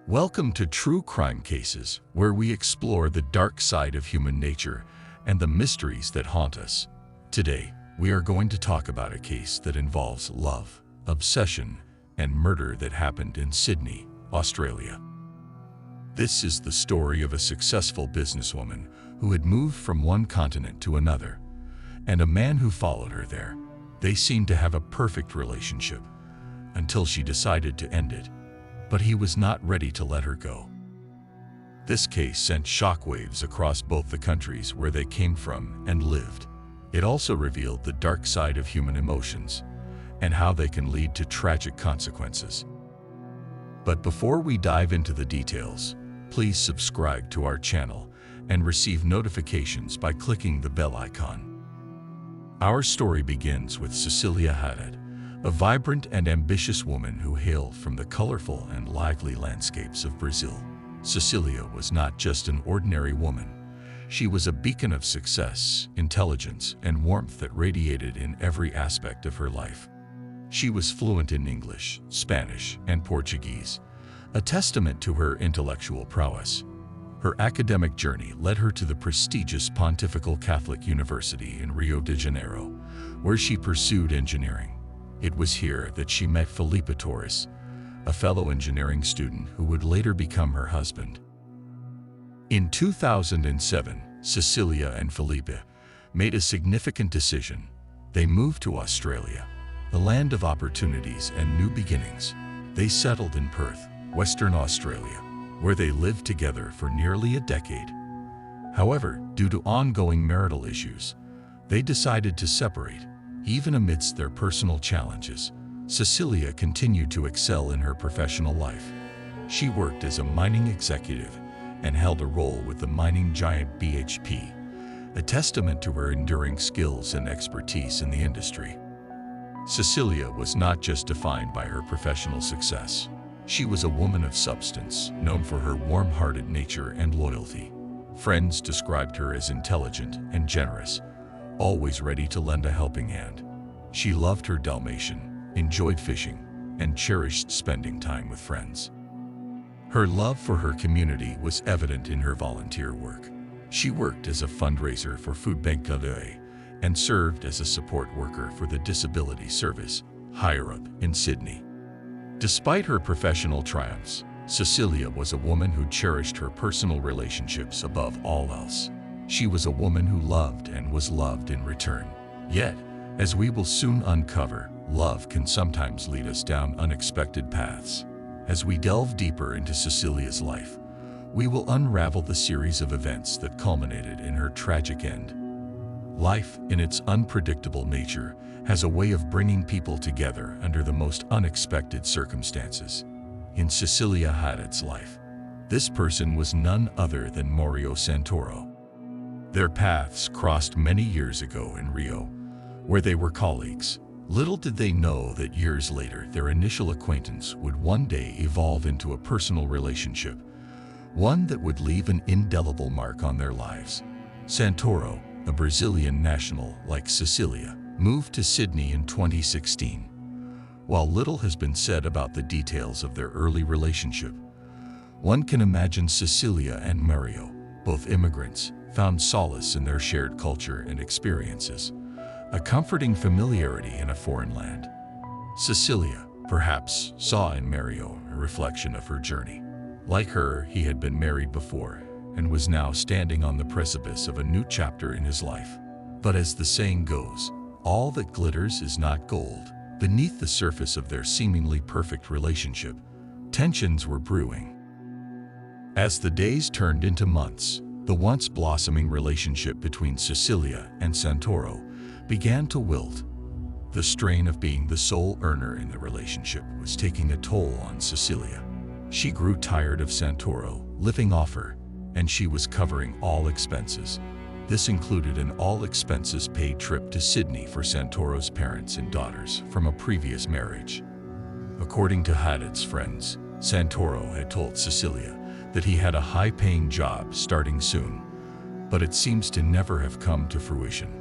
Welcome to True Crime Cases, where we explore the dark side of human nature and the mysteries that haunt us. Today, we are going to talk about a case that involves love, obsession, and murder that happened in Sydney, Australia. This is the story of a successful businesswoman who had moved from one continent to another, and a man who followed her there. They seemed to have a perfect relationship until she decided to end it. But he was not ready to let her go. This case sent shockwaves across both the countries where they came from and lived. It also revealed the dark side of human emotions and how they can lead to tragic consequences. But before we dive into the details, please subscribe to our channel and receive notifications by clicking the bell icon. Our story begins with Cecilia Haddad, a vibrant and ambitious woman who hailed from the colorful and lively landscapes of Brazil. Cecilia was not just an ordinary woman. She was a beacon of success, intelligence, and warmth that radiated in every aspect of her life. She was fluent in English, Spanish, and Portuguese, a testament to her intellectual prowess. Her academic journey led her to the prestigious Pontifical Catholic University in Rio de Janeiro, where she pursued engineering. It was here that she met Felipe Torres, a fellow engineering student who would later become her husband. In 2007, Cecilia and Felipe made a significant decision. They moved to Australia, the land of opportunities and new beginnings. They settled in Perth, Western Australia, where they lived together for nearly a decade. However, due to ongoing marital issues, they decided to separate. Even amidst their personal challenges, Cecilia continued to excel in her professional life. She worked as a mining executive and held a role with the mining giant BHP, a testament to her enduring skills and expertise in the industry. Cecilia was not just defined by her professional success. She was a woman of substance, known for her warm-hearted nature and loyalty. Friends described her as intelligent and generous, always ready to lend a helping hand. She loved her Dalmatian, enjoyed fishing, and cherished spending time with friends. Her love for her community was evident in her volunteer work. She worked as a fundraiser for Food Bank Galway and served as a support worker for the Disability Service, higher up in Sydney. Despite her professional triumphs, Cecilia was a woman who cherished her personal relationships above all else. She was a woman who loved and was loved in return. Yet, as we will soon uncover, love can sometimes lead us down unexpected paths. As we delve deeper into Cecilia's life, we will unravel the series of events that culminated in her tragic end. Life, in its unpredictable nature, has a way of bringing people together under the most unexpected circumstances. In Cecilia Haddad's life, this person was none other than Mario Santoro. Their paths crossed many years ago in Rio, where they were colleagues. Little did they know that years later their initial acquaintance would one day evolve into a personal relationship, one that would leave an indelible mark on their lives. Santoro, a Brazilian national like Cecilia, moved to Sydney in 2016. While little has been said about the details of their early relationship, one can imagine Cecilia and Mario, both immigrants, found solace in their shared culture and experiences, a comforting familiarity in a foreign land. Cecilia, perhaps, saw in Mario a reflection of her journey. Like her, he had been married before and was now standing on the precipice of a new chapter in his life. But as the saying goes, all that glitters is not gold. Beneath the surface of their seemingly perfect relationship, tensions were brewing. As the days turned into months, the once blossoming relationship between Cecilia and Santoro began to wilt. The strain of being the sole earner in the relationship was taking a toll on Cecilia. She grew tired of Santoro living off her, and she was covering all expenses. This included an all-expenses-paid trip to Sydney for Santoro's parents and daughters from a previous marriage. According to Haddad's friends, Santoro had told Cecilia that he had a high-paying job starting soon, but it seems to never have come to fruition.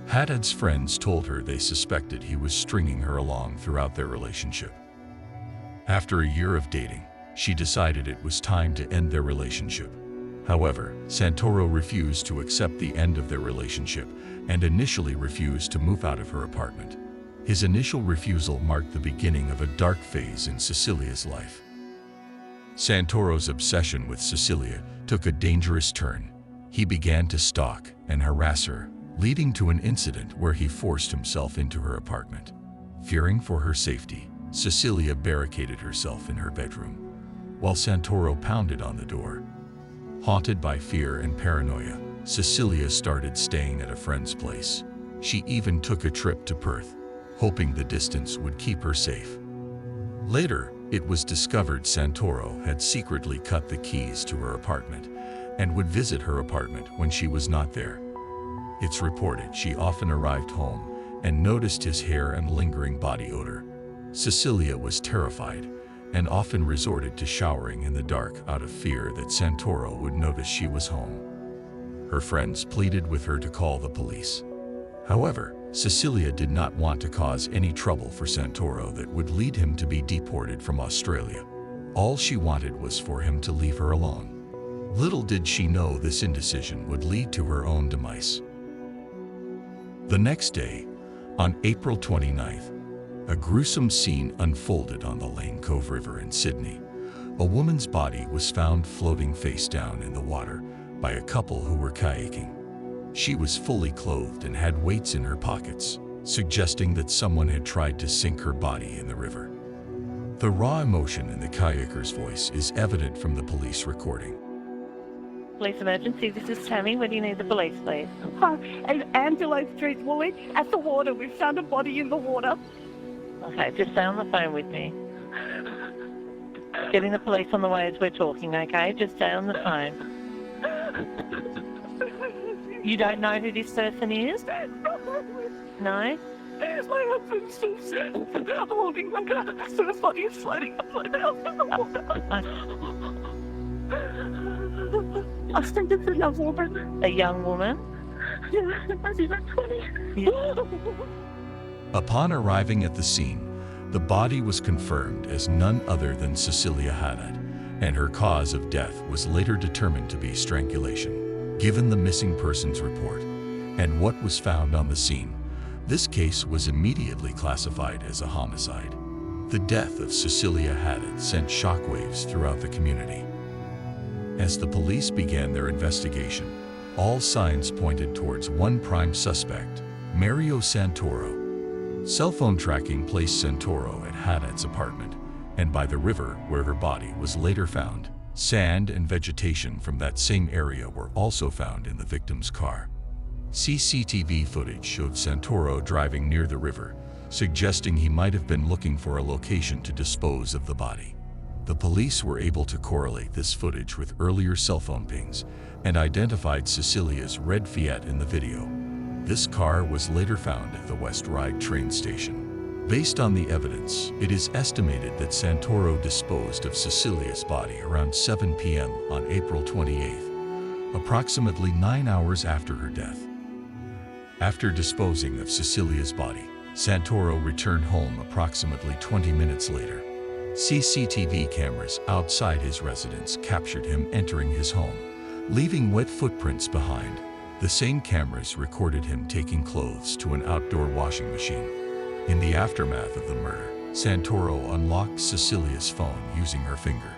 Haddad's friends told her they suspected he was stringing her along throughout their relationship. After a year of dating, she decided it was time to end their relationship. However, Santoro refused to accept the end of their relationship and initially refused to move out of her apartment. His initial refusal marked the beginning of a dark phase in Cecilia's life. Santoro's obsession with Cecilia took a dangerous turn. He began to stalk and harass her, leading to an incident where he forced himself into her apartment. Fearing for her safety, Cecilia barricaded herself in her bedroom, while Santoro pounded on the door. Haunted by fear and paranoia, Cecilia started staying at a friend's place. She even took a trip to Perth, hoping the distance would keep her safe. Later, it was discovered Santoro had secretly cut the keys to her apartment and would visit her apartment when she was not there. It's reported she often arrived home and noticed his hair and lingering body odor. Cecilia was terrified and often resorted to showering in the dark out of fear that Santoro would notice she was home. Her friends pleaded with her to call the police. However, Cecilia did not want to cause any trouble for Santoro that would lead him to be deported from Australia. All she wanted was for him to leave her alone. Little did she know this indecision would lead to her own demise. The next day, on April 29th, a gruesome scene unfolded on the Lane Cove River in Sydney. A woman's body was found floating face down in the water by a couple who were kayaking. She was fully clothed and had weights in her pockets, suggesting that someone had tried to sink her body in the river. The raw emotion in the kayaker's voice is evident from the police recording. Police emergency, this is Tammy. Where do you need the police, please? And Angelo Street, Woolwich, at the water. We've found a body in the water. Okay, just stay on the phone with me. Getting the police on the way as we're talking, okay? Just stay on the phone. You don't know who this person is? No? My husband's still sick. I'm holding my gun. So the body is floating upside down in the water. I think it's a young woman. A young woman? Yeah, maybe about 20. Yeah. Upon arriving at the scene, the body was confirmed as none other than Cecilia Haddad, and her cause of death was later determined to be strangulation. Given the missing persons report and what was found on the scene, this case was immediately classified as a homicide. The death of Cecilia Haddad sent shockwaves throughout the community. As the police began their investigation, all signs pointed towards one prime suspect, Mario Santoro. Cell phone tracking placed Santoro at Haddad's apartment and by the river where her body was later found. Sand and vegetation from that same area were also found in the victim's car. CCTV footage showed Santoro driving near the river, suggesting he might have been looking for a location to dispose of the body. The police were able to correlate this footage with earlier cell phone pings and identified Cecilia's red Fiat in the video. This car was later found at the West Ryde train station. Based on the evidence, it is estimated that Santoro disposed of Cecilia's body around 7 p.m. on April 28th, approximately 9 hours after her death. After disposing of Cecilia's body, Santoro returned home approximately 20 minutes later. CCTV cameras outside his residence captured him entering his home, leaving wet footprints behind. The same cameras recorded him taking clothes to an outdoor washing machine. In the aftermath of the murder, Santoro unlocked Cecilia's phone using her finger.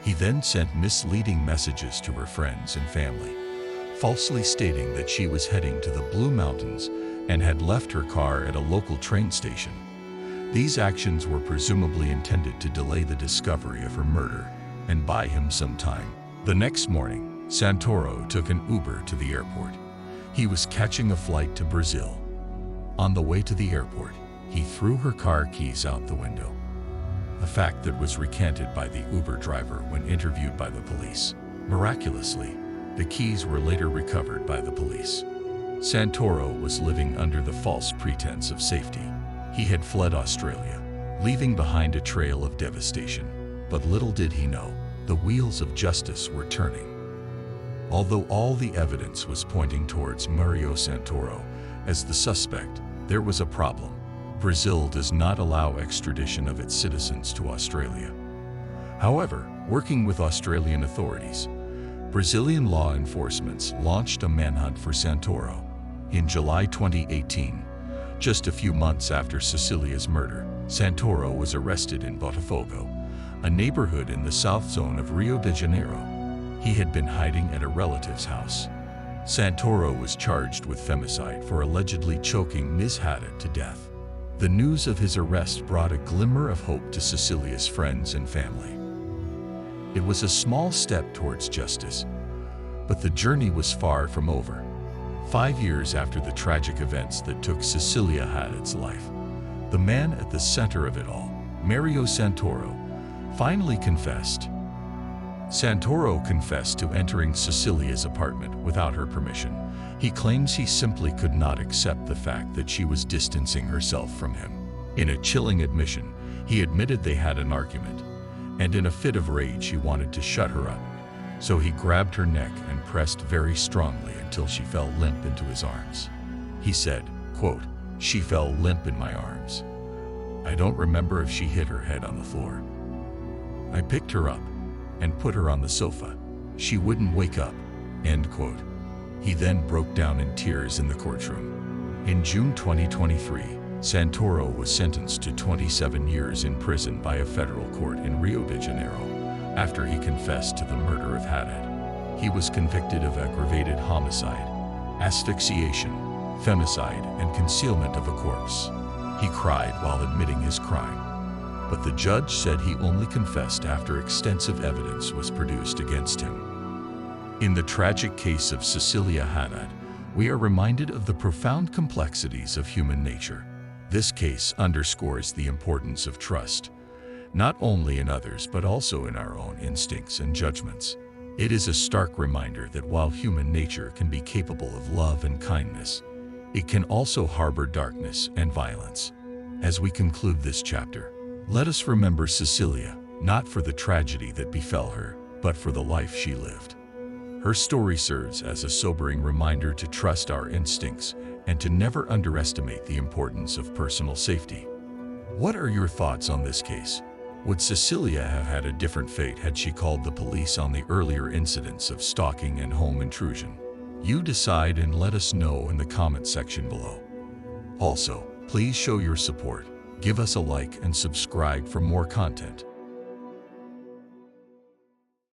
He then sent misleading messages to her friends and family, falsely stating that she was heading to the Blue Mountains and had left her car at a local train station. These actions were presumably intended to delay the discovery of her murder and buy him some time. The next morning, Santoro took an Uber to the airport. He was catching a flight to Brazil. On the way to the airport, he threw her car keys out the window, a fact that was recanted by the Uber driver when interviewed by the police. Miraculously, the keys were later recovered by the police. Santoro was living under the false pretense of safety. He had fled Australia, leaving behind a trail of devastation. But little did he know, the wheels of justice were turning. Although all the evidence was pointing towards Mario Santoro as the suspect, there was a problem. Brazil does not allow extradition of its citizens to Australia. However, Working with Australian authorities, Brazilian law enforcement launched a manhunt for Santoro. In July 2018, just a few months after Cecilia's murder, Santoro was arrested in Botafogo, a neighborhood in the south zone of Rio de Janeiro. He had been hiding at a relative's house. Santoro was charged with femicide for allegedly choking Ms. Haddad to death. The news of his arrest brought a glimmer of hope to Cecilia's friends and family. It was a small step towards justice, but the journey was far from over. 5 years after the tragic events that took Cecilia Haddad's life, the man at the center of it all, Mario Santoro, finally confessed. Santoro confessed to entering Cecilia's apartment without her permission. He claims he simply could not accept the fact that she was distancing herself from him. In a chilling admission, he admitted they had an argument, and in a fit of rage he wanted to shut her up. So he grabbed her neck and pressed very strongly until she fell limp into his arms. He said, quote, "She fell limp in my arms. I don't remember if she hit her head on the floor. I picked her up and put her on the sofa. She wouldn't wake up," end quote. He then broke down in tears in the courtroom. In June 2023, Santoro was sentenced to 27 years in prison by a federal court in Rio de Janeiro after he confessed to the murder of Haddad. He was convicted of aggravated homicide, asphyxiation, femicide, and concealment of a corpse. He cried while admitting his crime, but the judge said he only confessed after extensive evidence was produced against him. In the tragic case of Cecilia Haddad, we are reminded of the profound complexities of human nature. This case underscores the importance of trust, not only in others but also in our own instincts and judgments. It is a stark reminder that while human nature can be capable of love and kindness, it can also harbor darkness and violence. As we conclude this chapter, let us remember Cecilia, not for the tragedy that befell her, but for the life she lived. Her story serves as a sobering reminder to trust our instincts and to never underestimate the importance of personal safety. What are your thoughts on this case? Would Cecilia have had a different fate had she called the police on the earlier incidents of stalking and home intrusion? You decide and let us know in the comment section below. Also, please show your support, give us a like and subscribe for more content.